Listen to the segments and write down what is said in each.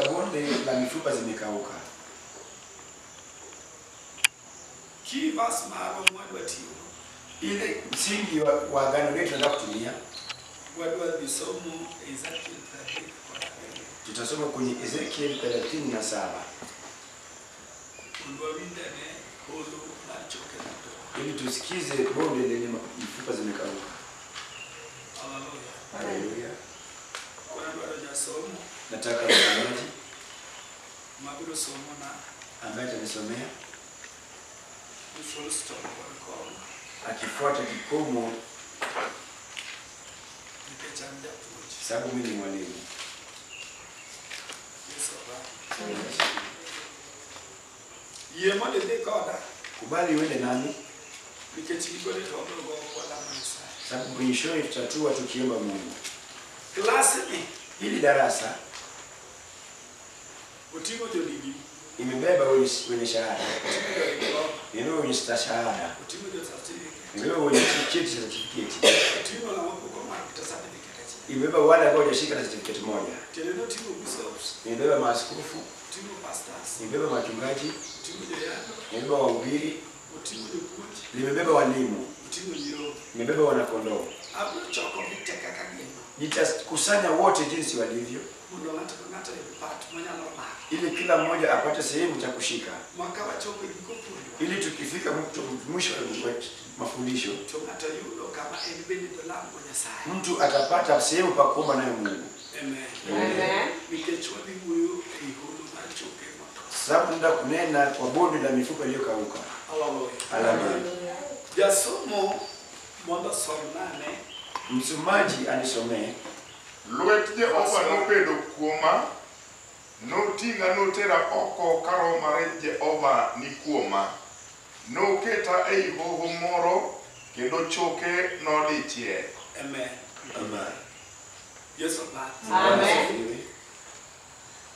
Bonde la mifupa zimekauka. Kivas maro mwadwa tiyo. Ile msingi wa agano letu tunataka kutumia. Mwadwa bisomo Ezekiel 30. Tutasoma kwenye Ezekiel 37. Undwa windane holo na choke na to. Ili tusikize bonde lenye mifupa zimekauka. Hallelujah. Haleluya. Kwa ya somo. Nataka msomaji Mabudo somo na ambaye atanisomea full stop kwa akifuata kikomo, nikechanja tuji. sababu mimi ni mwalimu. Yesu ba. Yemo de koda. Kubali uende nami, Nikechigole tobo kwa la manisa. sababu mwisho tutatua tukiomba Mungu. Klasi ni Hili darasa utigo jodigi. imebeba wenye shahada. Imebeba wenye stashahada. Utigo jo certificate. Imebeba wenye cheti cha certificate. Utigo la wapo kwa market certificate. Imebeba wale ambao hawajashika certificate moja. Teleno tigo bishops. Imebeba maaskofu, Utigo pastors. imebeba wachungaji, Utigo jayano. imebeba wahubiri, Utigo jokuji. limebeba walimu, Utigo jiro. imebeba wanakondoo. Abu choko viteka kageno. Nitakusanya wote jinsi walivyo, Mundo ngata ipatu manyalo ma. ili kila mmoja apate sehemu cha kushika, Mwaka wa choko ikopundo. ili tukifika mwisho wa mafundisho Chongata yudo kama enbeni dolango nyasaye. mtu atapata sehemu pa kuomba naye Mungu. Amen. Amen. Nikechwa binguyo ihulu na choke moto. Sababu nenda kunena kwa bonde la mifupa iliyokauka. Haleluya. Jasomo mondo somnane. Msomaji anisomee. Lwet Jehova nobedo kuoma, noting'a notera oko karo mar Jehova ni kuoma. Noketa ei hoho moro, kendo choke nodichie. Amen. Amen. Yesu ba. Amen.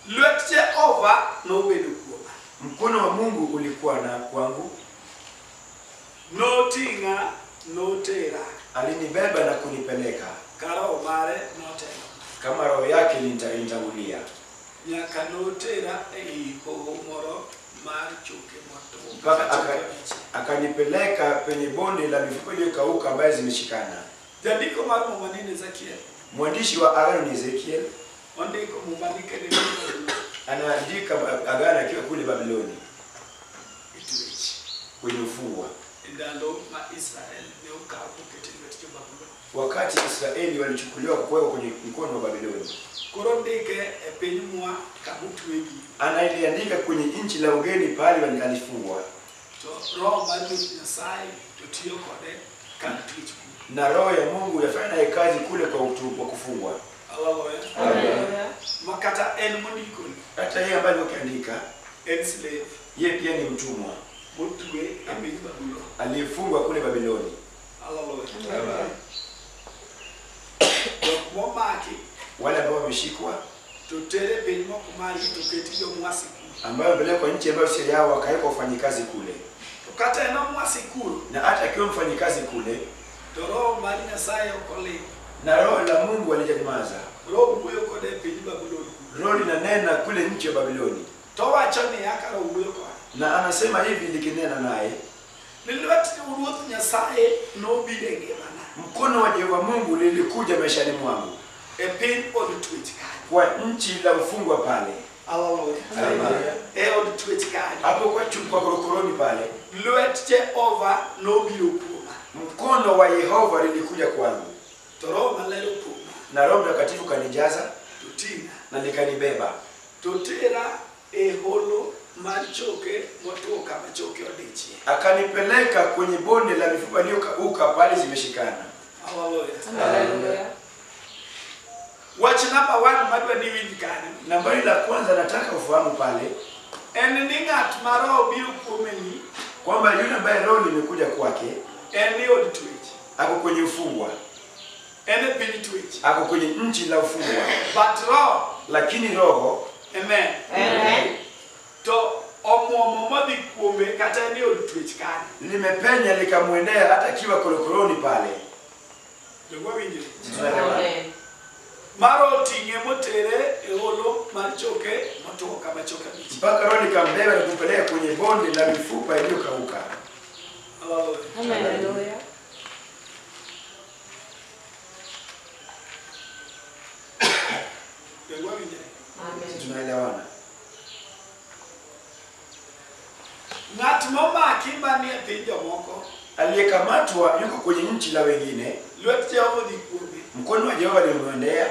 Lwet Jehova nobedo kuoma. Mkono wa Mungu ulikuwa na kwangu, Noting'a notera. alinibeba na kunipeleka. Karo mare notera. Kama roho yake nitangulia. Nyaka notera ei hoho moro mar choke moto. Mpaka akanipeleka penye bonde la mifupa iliyokauka ambayo zimeshikana. Jandiko mar Mumanini Ezekiel. Mwandishi wa agano ni Ezekiel. Ondiko Mumanike ni Anaandika agano akiwa kule Babiloni Ituichi. kwenye ufungwa. Ndalo ma Israel ne ukapo ketilwe ticho Babylon. Wakati Israeli walichukuliwa kuwekwa kwenye mkono wa Babiloni. Koro ndike e piny mwa kabutwegi. Anailiandika kwenye nchi la ugeni pale alifungwa. To roho mar Nyasaye to tiyo kode kan tich. Na roho ya Mungu yafanya naye kazi kule kwa utubu wa kufungwa. Hallelujah. Makata en mondiko ni. Hata yeye ambaye aliandika, En slave. yeye pia ni mtumwa Mutwe e piny Babylon. aliyefungwa kule Babiloni. Hallelujah. Momaki Wale ambao wameshikwa, to tere piny moko mari to keti jo mwasiku. ambao wamepelekwa nchi ambayo sio yao, wakawekwa wafanyikazi kule. To kata eno mwasikuru. Na hata akiwa mfanyikazi kule, To roho mar Nyasaye okole. na roho la Mungu alijanyamaza. Roho wuoyo kode e piny Babylon. Roho linanena kule nchi ya Babiloni. To wacho ni akara wuoyo kode. Na anasema hivi likinena naye, Nilwet Ruoth Nyasaye nobire ngimana. mkono wa Jehova Mungu lilikuja maishani mwangu E piny od twech kanyo. kwa nchi la ufungwa pale. Hallelujah. E od twech kanyo. Hapo kwa chumba korokoroni pale, Lwet Jehova nobiro kuoma. mkono wa Yehova lilikuja kwangu. To Roho Maler opoma. Na Roho Mtakatifu kanijaza To ting'a. na likanibeba. To tera e holo mar choke motuo kama choke odichie. Akanipeleka kwenye bonde la mifupa iliyokauka pale zimeshikana. Hallelujah. Wach number 1 madwa ni winj kanyo. Nambari la kwanza nataka ufahamu pale, En ni ng'at ma Roho biro kuomeni. kwamba yule ambaye Roho limekuja kwake, En ni od twech. ako kwenye ufungwa, En e piny twech. ako kwenye nchi la ufungwa. But Roho. Lakini Roho, Amen. Amen. To omuomo modhi kuome kata ni od twech kanyo. limepenya likamwendea hata akiwa korokoroni pale. Jogwa winjo. Amen. Maro tinge motere e holo machoke motoka machoka bichi. mpaka Roho likambeba na kumpeleka kwenye bonde la mifupa iliyokauka. Hallelujah. Hallelujah. Amen. Tunaelewana? Ng'at momaki manie piny jomoko, Aliyekamatwa yuko kwenye nchi la wengine, lwet Jehova dhi kuome. mkono wa Jehova ulimwendea,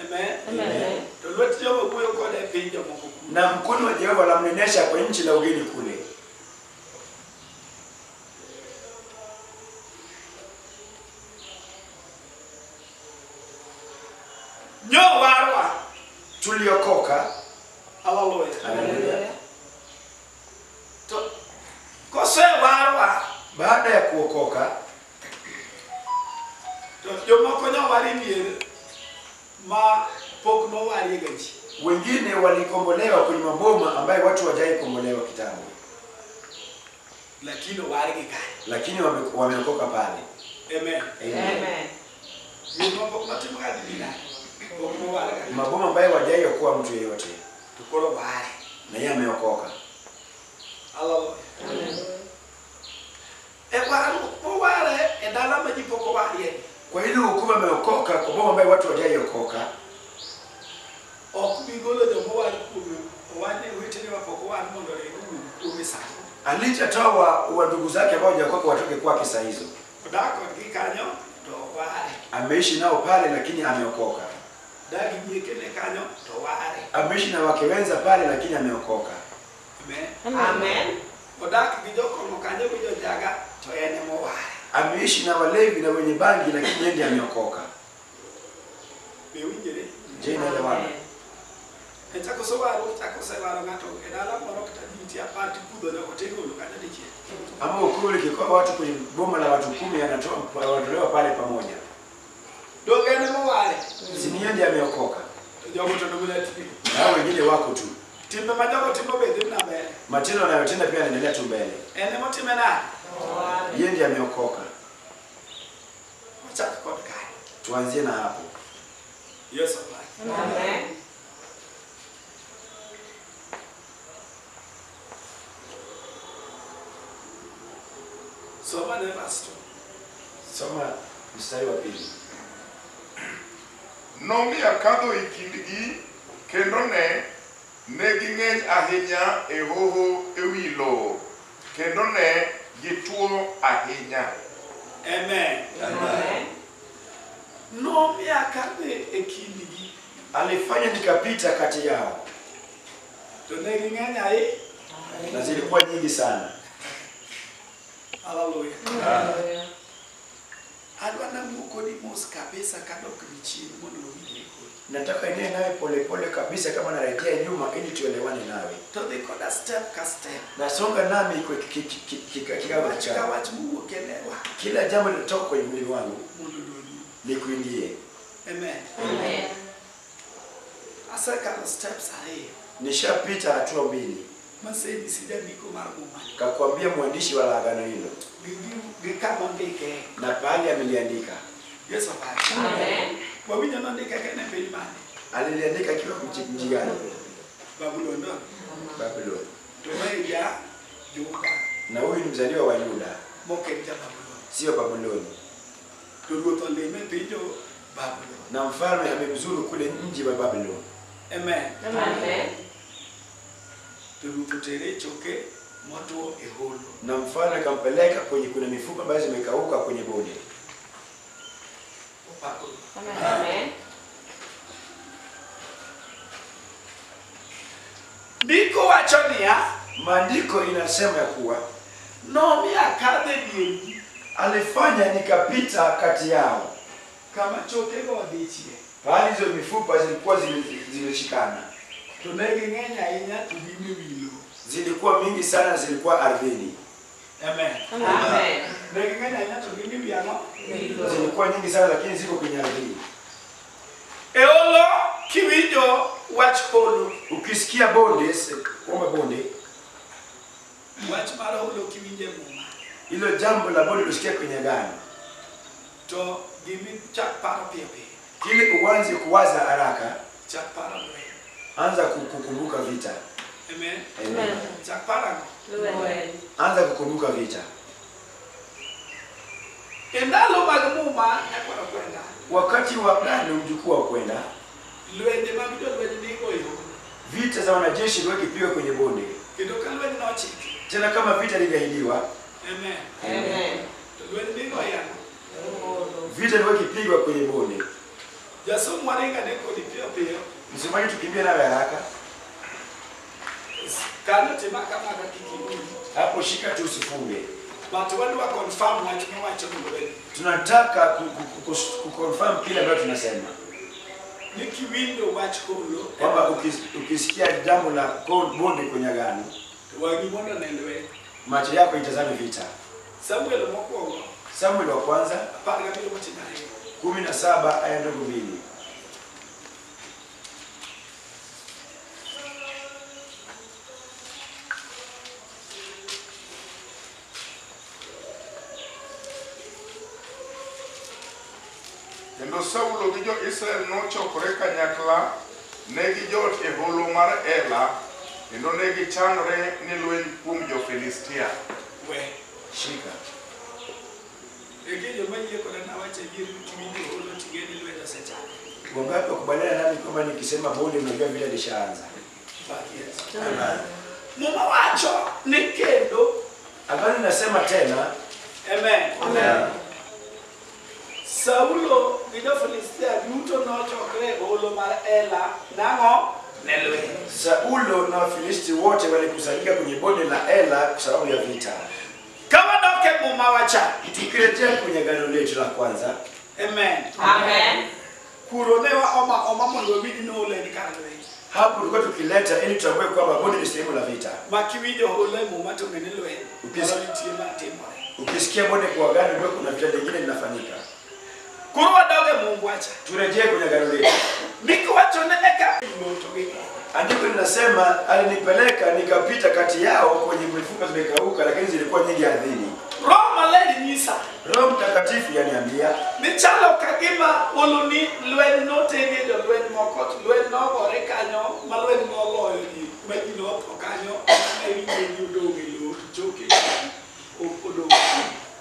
Amen. Amen. To lwet Jehova wuoyo kode e piny jomoko. na mkono wa Jehova unamnenesha kwa nchi la ugeni kule. Nyo warwa. Tuliokoka. Hallelujah. Hallelujah. To kose warwa. Baada ya kuokoka, To jomoko nyowari mier ma pok nowari gaji. wengine walikombolewa kwenye maboma ambayo watu hawajai kombolewa kitambo, Lakini wari gikani. lakini wameokoka pale. Amen. Amen. Yuma pok matimo gaji bila. Pok nowari gaji. Maboma ambayo hawajai okoa mtu yeyote, To koro wari. na yeye ameokoka. Hallelujah. Amen. E waru oware e dala ma ji pok owari. Kwa hilo hukumu ameokoka kwa boma ambayo watu hawajai okoka. Ok bi golo joma wari kuome. Owane wetene ma pok owari mondo kuome sa. Alitatoa wa ndugu zake ambao hawajaokoka watoke kwake saa hizo. Odako gi kanyo to wari. Ameishi nao pale lakini ameokoka. Dagi nyekene kanyo to wari. Ameishi na wake wenza pale lakini ameokoka. Amen. Amen. Odak gi jokono kanyo gi jojaga to ene mo wari. Ameishi na walevi na wenye bangi lakini yeye ndiye ameokoka. Be winjere. Je, inaelewana? E chako so waru chako se waru ngato e dala moro kata jinti apati kudho ne otego lo kanyo dichie. Ama ukuli kikao watu kwenye boma la watu 10 wanatolewa pale pamoja. Doge ene mo wari. Si ni yeye ndiye ameokoka. To jogo to ndobule tini. Na wengine wako tu. Timbe ma jogo timo be dhi na mbele. Matendo anayotenda pia yanaendelea tu mbele. Ene mo time na. Yeye ndiye ameokoka. Ochak kod kai. Tuanzie na hapo. Yesu Bwana. Amen. Soma ne verse 2. Soma mstari wa 2. Nomiya kadho e kindgi kendo ne ging'eny ahinya e hoho ewi lowo kendo ne gituo ahinya. Amen. Amen. No miaka ne ekindgi. Alifanya nikapita kati yao. To ne ging'eny ahinya. Na zilikuwa nyingi sana. Hallelujah. Hallelujah. Adwa na mukoni mos kabisa kadok ni chini mondo winjre kodi. Nataka niende nawe polepole kabisa kama narejea nyuma ili tuelewane nawe. To dhi koda step ka step. Nasonga nami kwa kikao Wach ka cha wach mowuok e lewa kila jambo linatoka kwenye mwili wangu mondo doni. likuingie. Amen. Amen. Asekalo steps ariyo. Nishapita hatua 2. Maseni sijandiko mar muma. Kakwambia mwandishi wa agano hilo Gi kama ndike. na pale ameliandika. Yesu Bwana. Amen. Wawinjo nondike kene piny mane. Aliliandika kiwa mji gani? Babulon ndo. Babylon. To ne ya Juda. Na huyu ni mzaliwa wa Yuda, Moken ja Babulon. sio Babyloni. To ruoth olime pinjo Babulon. Na mfalme amemzuru kule mji wa Babylon. Amen. Amen. To ruoth otere choke motuo e holo. Na mfalme kampeleka kwenye kuna mifupa ambayo zimekauka kwenye bonde. Opako. Amen. Ndiko wacho niya, Maandiko inasema ya kuwa nomiya kadhe diergi alifanya nikapita kati yao. kama chokego odhichie. Pale hizo mifupa zilikuwa zimeshikana. To ne ging'eny ahinya to gin ewi lowo. Zilikuwa mingi sana, zilikuwa ardhini. Amen. Amen. Ne ging'eny ahinya to gin ewi ang'o? Zilikuwa nyingi sana lakini ziko kwenye ardhini. E holo kiwinjo wach holo. Ukisikia bonde, kwamba bonde, Wach mar holo kiwinje muma. hilo jambo la bonde usikia kwenye gani? To gimi chak paro piyo piyo. Kile uanze kuwaza haraka, chapara lwe. anza kukumbuka vita. Amen. Amen. Chapara Lwe. Anza kukumbuka vita. endalo magmuma nakwara kwenda. Wakati wa gani mjukuu wa kwenda? Lwende mabido lwende ndiko hiyo. Vita za wanajeshi ndio kipigwa kwenye bonde. Kido kalwende na chiki. Tena kama vita liliahidiwa, Amen. Amen. Lwende ndiko ya. vita ndio kipigwa kwenye bonde. Jaso mwarenga ndiko lipio pio. Msemaji tukimbie na haraka. Kana tema kama kakiki. Hapo shika tu usifunge. But when we confirm what you want to do. Tunataka kuconfirm kile ambacho tunasema. Niki window watch kolo. Kwamba ukisikia jambo la bonde kwenye agano, Wagibona na lwe. macho yako itazame vita. Samuel mokwango. Samuel wa kwanza Panga bila mtinari. 17 aya ndogo 2. Kendo Saulo gi jo Israel nochokore kanyakla ne gijot e holo mar Ela kendo ne gichanore ni lweny kuom jo-Filistia. We. Shika. Ekejo manyie koda na wacha gir kiwinjo holo tigeni lwenda secha. Wangapi wakubaliana nami kwamba nikisema bonde unajua vile lishaanza? Yes. Mama wacho ni kendo. Agano nasema tena. Amen. Amen. Saulo gido Filistia yuto nochokre holo mar Ela nango nelwe. Saulo na Wafilisti wote walikusanyika kwenye bonde la Ela kwa sababu ya vita. Kama doke mama wacha. Tukiletea kwenye agano letu la kwanza. Amen. Amen. Kuronewa oma mondo bidi no le nikalwe. Hapo tulikuwa tukileta ili tutambue kwamba bonde ni sehemu la vita. Makiwijo holo mama to ngenelwe. Ukisikia bonde kwa agano ndio kuna vita lingine linafanyika. Kurwa doge Mungu acha. Turejee kwenye agano letu. Niko wacho neka moto gika. Andiko linasema alinipeleka nikapita kati yao kwenye mifupa zimekauka lakini zilikuwa nyingi ardhini. Roma leli nisa. Roho Mtakatifu yaniambia Michalo kagima uluni lwen note ni do lwen mokot lwen no gore kanyo malwen no loyo ni medino okanyo ni do ngelo joke odo.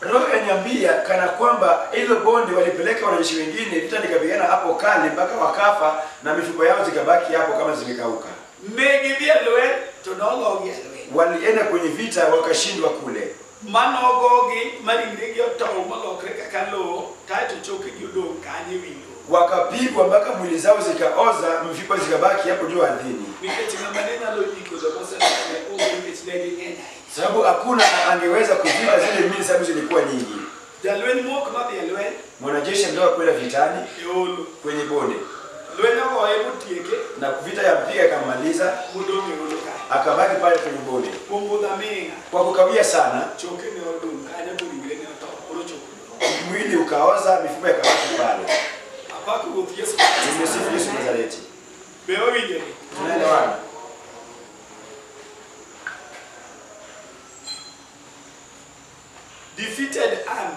Roho yaniambia kana kwamba hilo bonde walipeleka wanajeshi wengine vita nikapigana hapo kale mpaka wakafa na mifupa yao zikabaki hapo kama zimekauka. Megi vya lwen to no logi lwen. Walienda kwenye vita wakashindwa kule. Manogogi maringegi otow malokre kakalo taito choke judo kanye windo. Wakapigwa mpaka mwili zao zikaoza, mifupa zikabaki hapo juu ardhini. Nikechina manena lojiko za masa na nikechidege ngena. Sababu hakuna angeweza kuziba zile mili sababu zilikuwa nyingi. Jalweni moko mabi lwen. Mwanajeshi ndio kwenda vitani Eolo kwenye bonde. lwen ako hebu tieke Na vita ya mpiga ikamaliza, mudomi oloka. akabaki pale kwenye bonde. Pombo da minga. Kwa kukawia sana, Choke ni odum kanya kuringire ni otow olo choke. mwili ukaoza, mifupa ikabaki pale. Apako go Yesu. Tumesifu Yesu Nazareti. Bewa winjeri. Tunaelewana? Defeated army.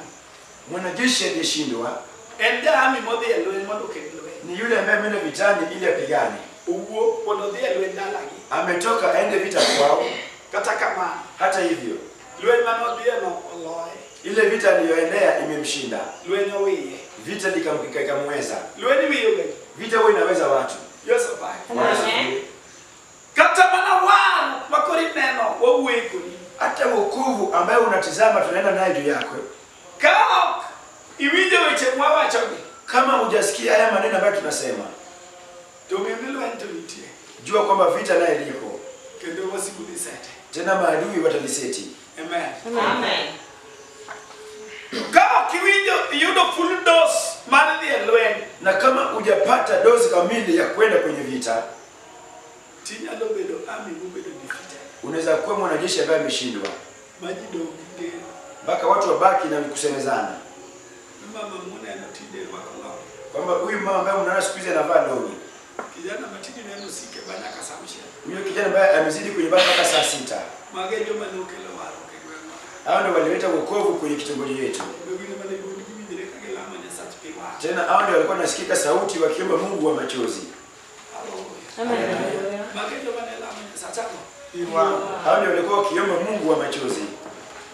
Mwanajeshi aliyeshindwa And the army mo de lwen mo do kedwe. ni yule ambaye ameenda vitani ili apigane. Uwo podo de lwen dalagi. Ametoka aende vita kwao. Kata kama Hata hivyo, lwen manodie no oloy. ile vita aliyoendea imemshinda. Lwen owiye. Vita likamweza. Lwen wiyo gani. Vita huwa inaweza watu. Yesu bai. Amen. Kata mana waru makori neno wowe kuni. Hata wokovu ambaye unatizama tunaenda naye juu yako. Kaok iwinjo weche mwawa chogi. Kama hujasikia haya maneno ambayo tunasema, Tumemelo antonitie. jua kwamba vita naye liko. Kendo wasikudi sete. Tena maadui wataliseti. Amen. Amen. Kaok iwinjo yudo full dose mar die lwen. Na kama hujapata dozi kamili ya kwenda kwenye vita, Tinyalo bedo army bedo defeated. unaweza kuwa mwanajeshi ambaye ameshindwa. Majido ngide. Mpaka watu wabaki na kusemezana. Mama muna anatinde wakala. Kwamba huyu mama ambaye unaona siku hizi anavaa longi. Kijana matini neno sike bana kasamsha. Huyo kijana ambaye amezidi kwenye baba mpaka saa 6. Magejo manokelo waro kegwa. Hao ndio walileta wokovu kwenye kitongoji yetu. Wengine wale ndio kibidire kage gilamo Nyasaye piwa. Tena hao ndio walikuwa nasikika sauti wakiomba Mungu wa machozi. Amen. Magendo wanelamo Nyasaye chako. Hao ndio walikuwa wakiomba Mungu wa machozi.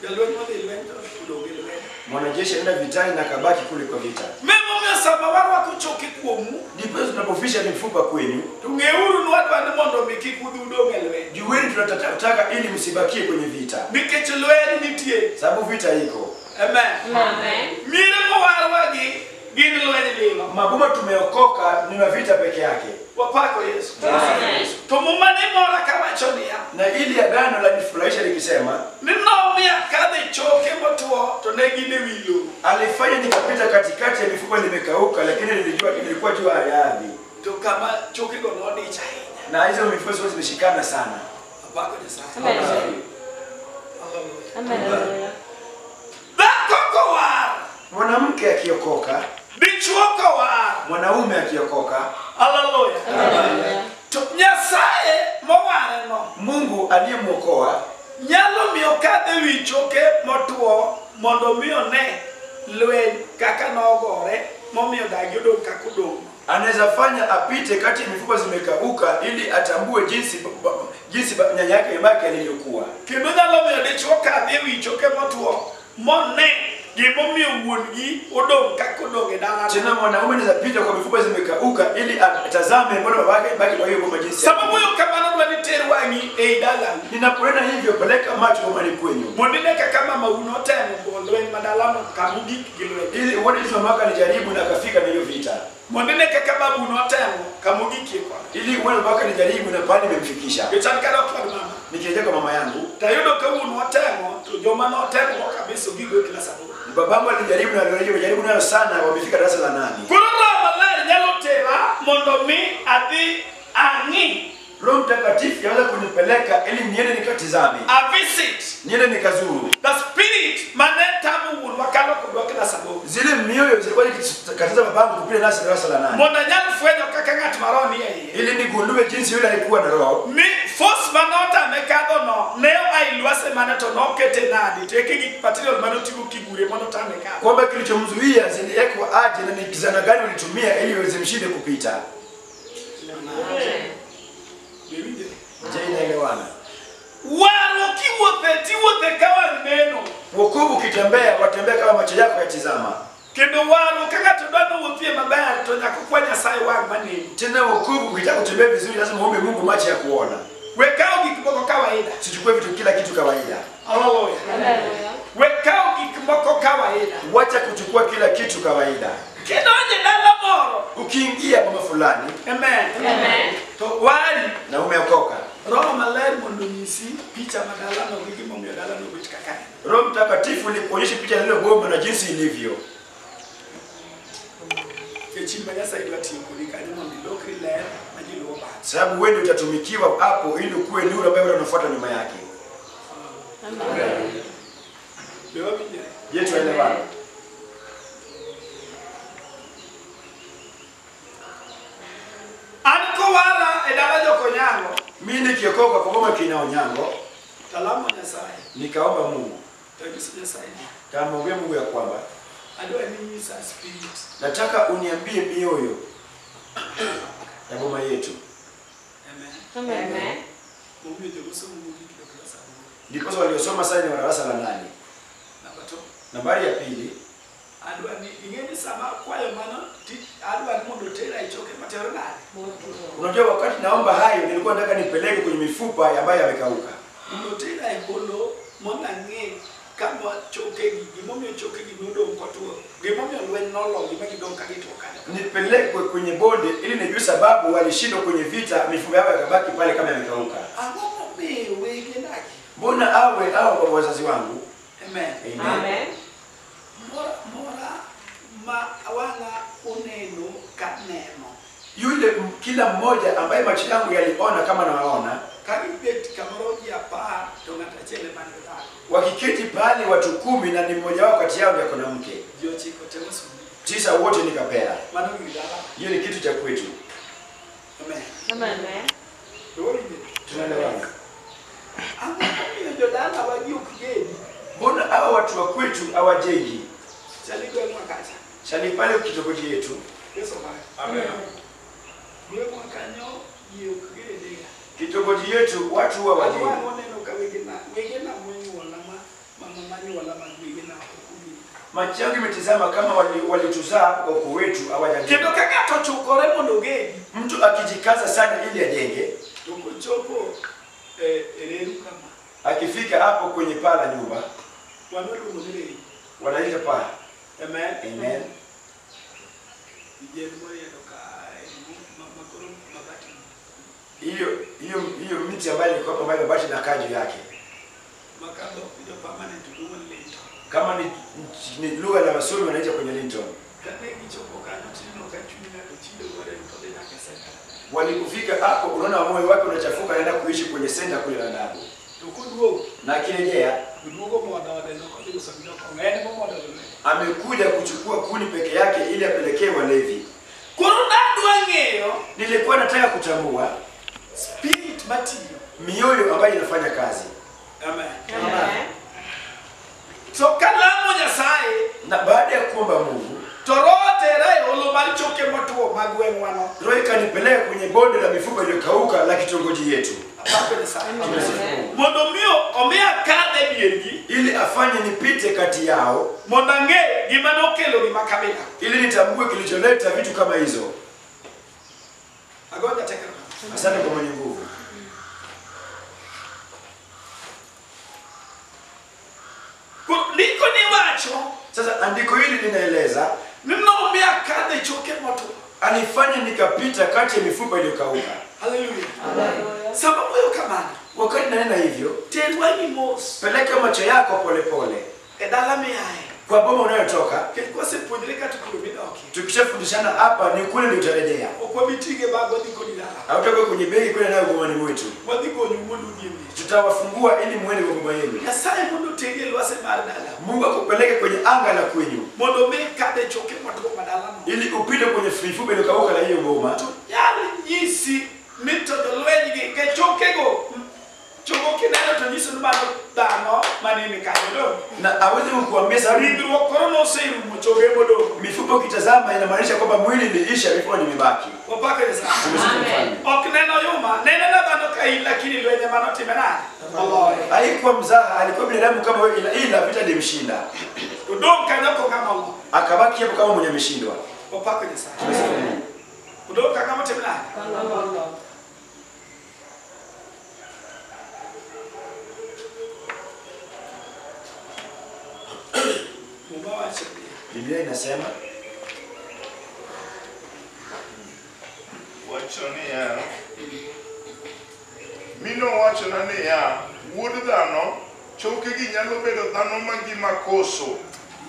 Jalweni mode ilwento kudogelwe. Mwanajeshi anaenda vitani na kabaki kule kwa vita. Memo msaba warwa kuchoki kuomu. Ndipo tunapofisha mifupa kwenu. Tungeuru nwatu ande mondo mikikudu udogelwe. Jueni tunataka ili msibakie kwenye vita. Mikechelweni nitie. Sababu vita iko. Amen. Amen. Mire mo warwa gini lweni lima. Maboma tumeokoka ni vita peke yake. Wapako Yesu. Amen. Tumumane mora kama chonia. Na ili agano la nifurahisha likisema Ninaumia kadhi choke motuo tonegine wilo. alifanya nikapita katikati ya mifupa nimekauka, lakini nilijua ilikuwa juu ya ardhi. To kama choke gonodi chahinya. Na hizo mifupa zote zimeshikana sana. Wapako Yesu. Amen. Hallelujah. Amen. Dakoko war. Mwanamke akiokoka, Bichuoko war. mwanaume akiokoka, Hallelujah. Amen. To Nyasaye moware no. Mungu aliyemwokoa Nyalo miyo kadhe wichoke motuo mondo miyo ne lwen kaka nogore momiyo dagi odong kaka odong. anaweza fanya apite kati ya mifupa zimekauka ili atambue jinsi nyanya yake ibaki alivyokuwa. Kendo nyalo miyo dichuo kadhe wichoke motuo mone gimomiyo wuongi odong kaka odong e dala. Tena mwanaume anaweza pita kwa mifupa zimekauka ili atazame mbona babake baki kwa hiyo kwa jinsi. Sababu yo kamano dwa ni terwangi e dala. Ninapoenda hivyo peleka macho kwa mali kwenyu. Mondine kaka mama uno temo bolwen madalano kamugi gilwe. Ili uone hizo mama alijaribu na akafika na hiyo vita. Mondine kaka babu uno temo kamugi kiekwa. Ili uone mama alijaribu na pale imemfikisha. Kichani kada kwa mama. Nikirejea kwa mama yangu, Tayudo ka uno temo to joma no temo kabisa gigo kila sababu. babangu alijaribu na alijaribu nayo sana, wamefika darasa la 8. Kurora malari nyalo tera mondo mi adi angi Roho Mtakatifu yaweza kunipeleka ili niende nikatizame. a visit Niende nikazuru. the spirit mane tamu wun wakalo kudwa kila sababu. Zile mioyo zilikuwa zikikatiza babangu kupita nasi darasa la 8. Mondo nyalo fwenyo kaka ng'at maroni yeye. Ili nigundue jinsi yule alikuwa na roho. Ni force manota mekado no neo ailuase mane to no kete nadi teke gik material mane tigo kigure mondo tane ka. Kwamba kilichomzuia ziliekwa aje na ni kizana gani walitumia ili waweze mshinde kupita. Je, inaelewana? Waro kiwothe kawa neno. Wokovu ukitembea watembea kama macho yako yatizama. Kendo waro kaka to dano wothie maber to nyaka kwa Nyasaye wang maneni. Tena wokovu ukitaka kutembea vizuri lazima uombe Mungu macho ya kuona. Wekao gik moko kawaida. Sichukue vitu kila kitu kawaida. Hallelujah. Amen. Wekao gik moko kawaida. Wacha kuchukua kila kitu kawaida. Kendo anje dala moro. Ukiingia mama fulani Amen. Amen. To wari na umeokoka, Roho maler mondo nyisi picha madala no gigi momiyo dala no bet kaka. Roho Mtakatifu alikuonyesha picha ile bomba na jinsi ilivyo. Kechimba Nyasaye idwa tiyo kodi kanyo mondo ilokri ler ma ji luwo bang'e. Sababu wewe ndio utatumikiwa hapo ili ukuwe nuru ambayo watu wanafuata nyuma yake. Amen. Be wawinjore. Je, tuelewana? An kowara e dala jokonyango Mimi nikiokoka kwa mama kina Onyango, talamo Nyasaye. nikaomba Mungu, To nyiso Nyasaye ni kamwambia Mungu ya kwamba adwa ni nyisa spirit. nataka uniambie mioyo ya boma yetu. Amen. Amen. Momiyo jogosomo mugi kilo kila sababu. Ndipo waliosoma sasa ni wa darasa la 8. Namba 2. Nambari ya pili, Adwa ni ingeni sama kwayo mano adwa ni mondo tera ichoke matero nani. unajua wakati naomba hayo nilikuwa nataka nipeleke kwenye mifupa ambayo yamekauka. Mondo tera ibolo mona nge kama choke gimomiyo choke ginodo kwatuo. Gimomiyo lwen nolo gima gidong ka gitoka. Nipelekwe kwenye bonde ili nijue sababu walishindwa kwenye vita, mifupa yao yakabaki pale kama yamekauka. Amomo me wege naki. Mbona awe kwa wazazi wangu? Amen. Amen. Mora ma wana uneno kaneno. Yule kila mmoja ambaye macho yangu yaliona kama nawaona, Karibet kamroji apa to ngata chele maneta. wakiketi pale watu 10 na ni mmoja wao kati yao ndiye kuna mke. Jochi kotewa sumi. 9 wote nikapea. Mano gidala. Hiyo ni kitu cha kwetu. Amen. Amen. Dori ni. Tunaelewana? Amomo jodala wagi ukigeni. Mbona hao watu wa kwetu hawajengi? Chali kwa mwakacha. Sasa pale kitongoji yetu. Yesu baba. Amen. Wewe mwakanyo hiyo kugere. Kitongoji yetu watu huwa wajinga. Wegena mwenye walama mama walama wegena kukumi. Macho yangu imetazama kama walituzaa kwa ukoo wetu hawajajua. Kendo kaka tochukore mondo gedi. Mtu akijikaza sana ili ajenge, Tukuchopo ereru kama. akifika hapo kwenye paa la nyumba, Wanolu mwenye. wanaita paa. Amen. Amen. Hiyo miti ambayo ilikuwa pamoja na bati na kaji yake. Kama ni lugha la Wasuri wanaita kwenye Linton. Walipofika hapo, unaona moyo wake unachafuka, anaenda kuishi kwenye senta kule la ndani. Na akirejea amekuja kuchukua kuni peke yake ili apelekee walevi. Nilikuwa nataka kutambua Spirit material. mioyo ambayo inafanya kazi. Amen. Amen. So kalamu nyasaye Na baada ya kuomba Mungu, torote rai olomalichoke motuo magwengwano. Roho ikanipeleka kwenye bonde la mifupa iliyokauka la kitongoji yetu. Asante sana. Amen. Mondo mio omea kade biergi Ili afanye nipite kati yao, mondange gimanokelo ni makabila. ili nitambue kilicholeta vitu kama hizo. Agoja tekera. Asante kwa mwenye nguvu. Niko ni wacho Sasa andiko hili linaeleza ninaomea kade choke moto. alifanya nikapita kati ya mifupa iliyokauka. Hallelujah. Hallelujah. Sababu yo kamana. Wakati nanena hivyo, Tenwani mos. peleka macho yako polepole Edala meae. kwa boma unayotoka. Kwa se pondeleka tukulumina okay. Tukishafundishana hapa ni kule ndio utarejea. Okwa bitige bago diko ni dala. Hautoka kwenye begi kwenda nayo bomani mwetu. Wadiko nyumundu gimi. Tutawafungua ili muende kwa boma yenu. Nyasaye mundu tege lwase maradala. Mungu akupeleke kwenye anga la kwenyu, Mondo me kade choke moto madala. ili upite kwenye mifupa iliyokauka la hiyo boma. Yali nyisi mito dolwenyi ge choke go. Chogo kineno to nyiso nubano dano manini kanyo. Na aweze kukuambia sababu Rindu wakorono seiru mchoge modo. mifupa ukitazama inamaanisha kwamba mwili iliisha, mifupa nimebaki. Wapake nisa. Amen. Okineno yuma. Nene na bano kai lakini lwenye manoti menani. Allah. Haikuwa mzaha, alikuwa binadamu kama wewe, ila vita ilimshinda. Udom kanyako kama Allah. Akabaki hapo kama mwenye ameshindwa. Wapake nisa. Udom kama temenani. Mubawa chakli. Biblia inasema Wachonia. Mino wachona niya, wuod dhano, choke gi nyalo bedo dhano mangima koso.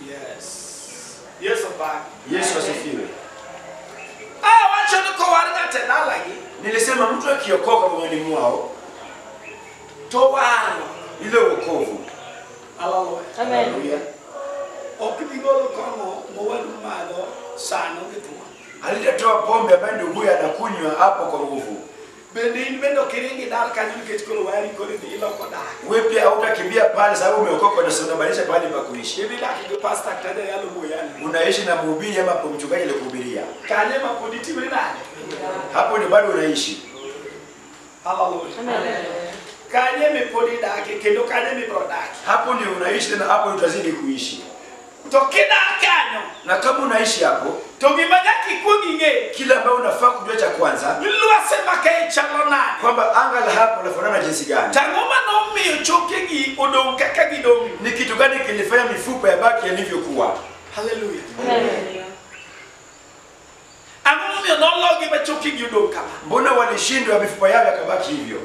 Yes. Yes, Opa. Yesu asifiwe. Wacho niko warga tena lagi. Nilisema mtu akiokoka bomani mwao, To waro. ile wokovu. Hallelujah. Amen. Haleluya. Okibigolo komo mowadu malo sano gitwa. Alitoa pombe ambayo ndio huyu anakunywa hapo kwa nguvu. Bende bendo kiringi dar kanyu ketiko wari kore di ilo koda. Wewe pia hautakimbia pale sababu umeokoka na sio unabadilisha pale pa kuishi. Hivi la kido pastor tada yalo moyani. Unaishi na mhubiri ama kwa mchungaji alikuhubiria. Kanye mapoditi mwe nani? Hapo ni bado unaishi. Hallelujah. Amen. Kanye mepodi dake kendo kanye mebrodaki. Hapo ndio unaishi tena, hapo utazidi kuishi. Tokida kanyo. Na kama unaishi hapo, Togimanyaki kuginge. kila ambayo unafaa kujua cha kwanza Nilwa sema kai chalonani. kwamba anga la hapo linafanana jinsi gani. Tangoma no mi choke gi odong kaka gidong. Ni kitu gani kilifanya mifupa ya baki yalivyokuwa? Hallelujah. Hallelujah. Angomo mi no logi ba choke gi odong kama. Mbona walishindwa mifupa yao yakabaki hivyo?